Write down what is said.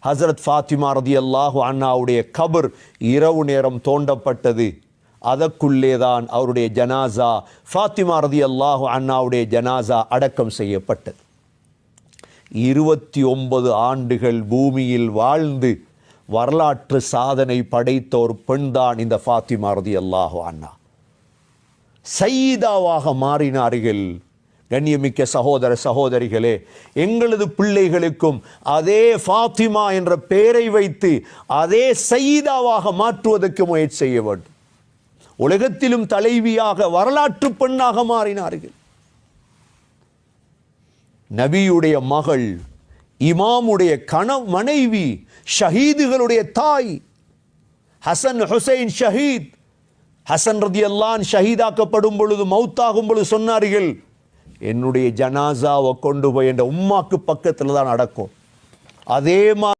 ஹசரத் ஃபாத்திமா ரதியல்லாஹு அன்ஹாவுடைய கபர் இரவு நேரம் தோண்டப்பட்டது. அதற்குள்ளேதான் அவருடைய ஜனாசா, ஃபாத்திமா ரதியல்லாஹு அன்ஹாவுடைய ஜனாசா அடக்கம் செய்யப்பட்டது. 29 ஆண்டுகள் பூமியில் வாழ்ந்து வரலாற்று சாதனை படைத்த ஒரு பெண்தான் இந்த ஃபாத்திமா ரதியல்லாஹு அன்ஹா. சையீதாவாக மாறினார்கள். கண்ணியமிக்க சகோதர சகோதரிகளே, எங்களது பிள்ளைகளுக்கும் அதே ஃபாத்திமா என்ற பெயரை வைத்து அதே சையீதாவாக மாற்றுவதற்கு முயற்சி செய்ய வேண்டும். உலகத்திலும் தலைவியாக வரலாற்று பெண்ணாக மாறினார்கள். நபியுடைய மகள், இமாமுடைய மனைவி, ஷஹீதுகளுடைய தாய், ஹசன் ஹுசைன் ஷஹீத். ஹசன் ரதியல்லாஹு அன்ஹு ஷஹீதாக்கப்படும் பொழுது, மௌத்தாகும் பொழுது சொன்னார்கள், என்னுடைய ஜனாசாவை கொண்டு போய் என்ற உம்மாக்கு பக்கத்தில் தான் அடக்கும். அதே மாதிரி